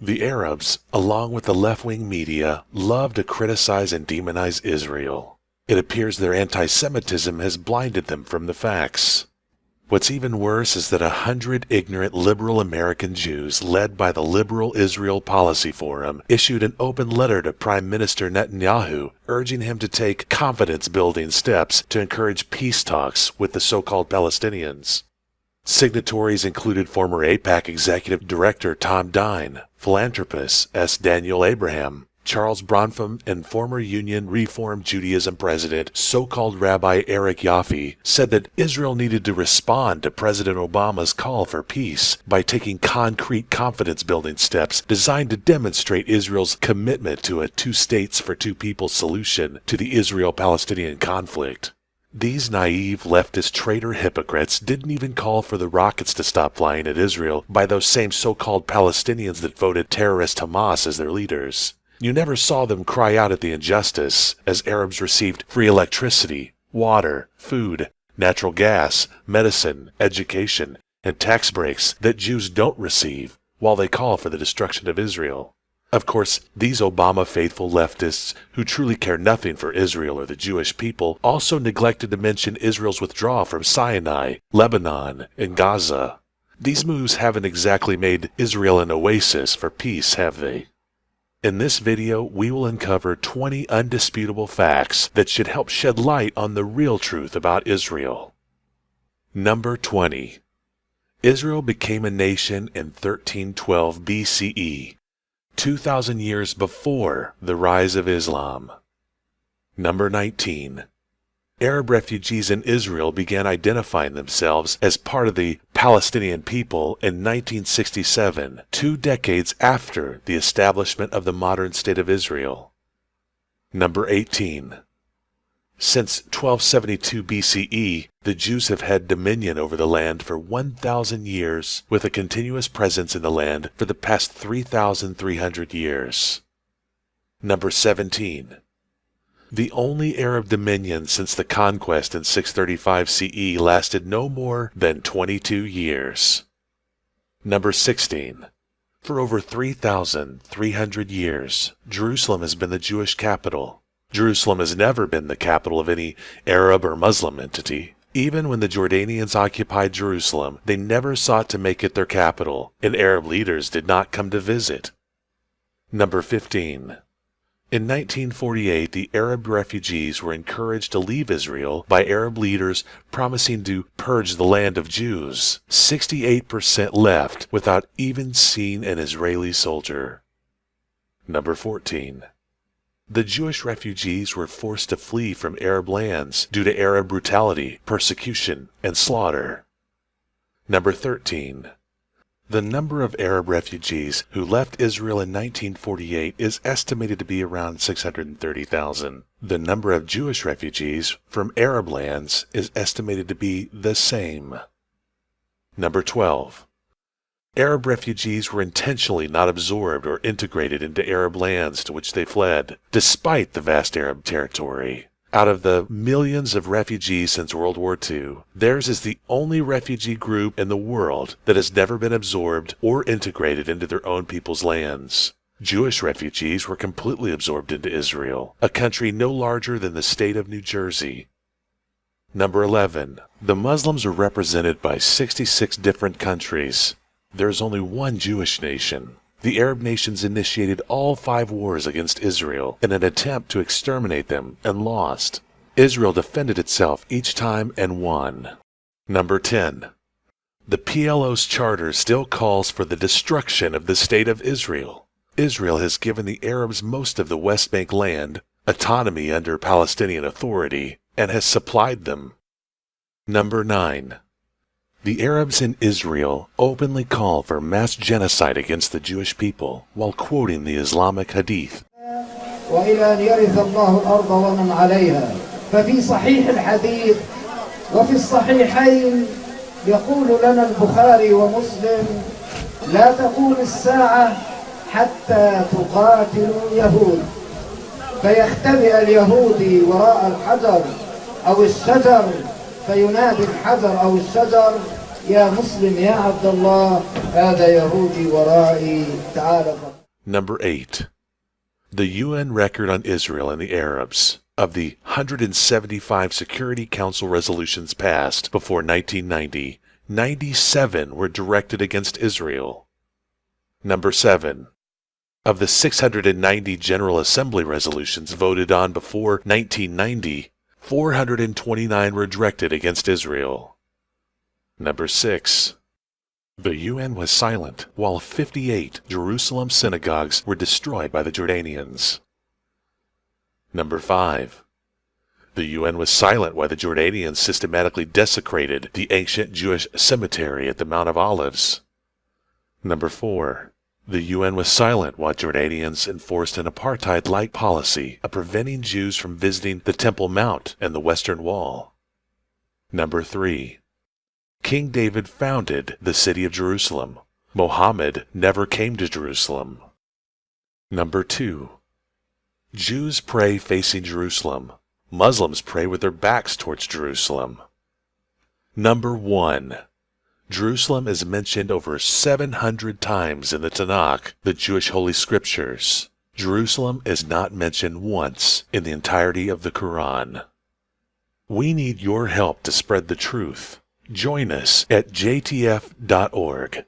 The Arabs, along with the left-wing media, love to criticize and demonize Israel. It appears their anti-Semitism has blinded them from the facts. What's even worse is that 100 ignorant liberal American Jews, led by the Liberal Israel Policy Forum, issued an open letter to Prime Minister Netanyahu, urging him to take confidence-building steps to encourage peace talks with the so-called Palestinians. Signatories included former AIPAC Executive Director Tom Dine, philanthropist S. Daniel Abraham, Charles Bronfman, and former Union Reform Judaism President, so-called Rabbi Eric Yaffe, said that Israel needed to respond to President Obama's call for peace by taking concrete confidence-building steps designed to demonstrate Israel's commitment to a two-states-for-two-people solution to the Israel-Palestinian conflict. These naive leftist traitor hypocrites didn't even call for the rockets to stop flying at Israel by those same so-called Palestinians that voted terrorist Hamas as their leaders. You never saw them cry out at the injustice as Arabs received free electricity, water, food, natural gas, medicine, education, and tax breaks that Jews don't receive, while they call for the destruction of Israel. Of course, these Obama-faithful leftists, who truly care nothing for Israel or the Jewish people, also neglected to mention Israel's withdrawal from Sinai, Lebanon, and Gaza. These moves haven't exactly made Israel an oasis for peace, have they? In this video, we will uncover 20 undisputable facts that should help shed light on the real truth about Israel. Number 20. Israel became a nation in 1312 BCE, 2,000 years before the rise of Islam. Number 19. Arab refugees in Israel began identifying themselves as part of the Palestinian people in 1967, 2 decades after the establishment of the modern state of Israel. Number 18. Since 1272 BCE, the Jews have had dominion over the land for 1,000 years, with a continuous presence in the land for the past 3,300 years. Number 17. The only Arab dominion since the conquest in 635 CE lasted no more than 22 years. Number 16. For over 3,300 years, Jerusalem has been the Jewish capital. Jerusalem has never been the capital of any Arab or Muslim entity. Even when the Jordanians occupied Jerusalem, they never sought to make it their capital, and Arab leaders did not come to visit. Number 15. In 1948, the Arab refugees were encouraged to leave Israel by Arab leaders promising to purge the land of Jews. 68% left without even seeing an Israeli soldier. Number 14. The Jewish refugees were forced to flee from Arab lands due to Arab brutality, persecution, and slaughter. Number 13. The number of Arab refugees who left Israel in 1948 is estimated to be around 630,000. The number of Jewish refugees from Arab lands is estimated to be the same. Number 12. Arab refugees were intentionally not absorbed or integrated into Arab lands to which they fled, despite the vast Arab territory. Out of the millions of refugees since World War II, theirs is the only refugee group in the world that has never been absorbed or integrated into their own people's lands. Jewish refugees were completely absorbed into Israel, a country no larger than the state of New Jersey. Number 11. The Muslims are represented by 66 different countries. There is only one Jewish nation. The Arab nations initiated all 5 wars against Israel in an attempt to exterminate them and lost. Israel defended itself each time and won. Number 10. The PLO's charter still calls for the destruction of the State of Israel. Israel has given the Arabs most of the West Bank land, autonomy under Palestinian Authority, and has supplied them. Number 9. The Arabs in Israel openly call for mass genocide against the Jewish people while quoting the Islamic Hadith. وإلى أن يرث الله الأرض ومن عليها ففي صحيح الحديث وفي الصحيحين يقول لنا البخاري ومسلم لا تقوم الساعة حتى تقاتلوا اليهود فيختبئ اليهودي وراء الحجر أو الشجر فينادي الحجر أو الشجر يا مسلم يا عبد الله هذا يهودي ورائي تعال Number 8. The UN record on Israel and the Arabs. Of the 175 Security Council resolutions passed before 1990, 97 were directed against Israel. Number 7. Of the 690 General Assembly resolutions voted on before 1990, 429 were directed against Israel. Number 6. The UN was silent while 58 Jerusalem synagogues were destroyed by the Jordanians. Number 5. The UN was silent while the Jordanians systematically desecrated the ancient Jewish cemetery at the Mount of Olives. Number 4. The UN was silent while Jordanians enforced an apartheid-like policy of preventing Jews from visiting the Temple Mount and the Western Wall. Number 3. King David founded the city of Jerusalem. Mohammed never came to Jerusalem. Number 2. Jews pray facing Jerusalem. Muslims pray with their backs towards Jerusalem. Number 1. Jerusalem is mentioned over 700 times in the Tanakh, the Jewish Holy Scriptures. Jerusalem is not mentioned once in the entirety of the Quran. We need your help to spread the truth. Join us at jtf.org.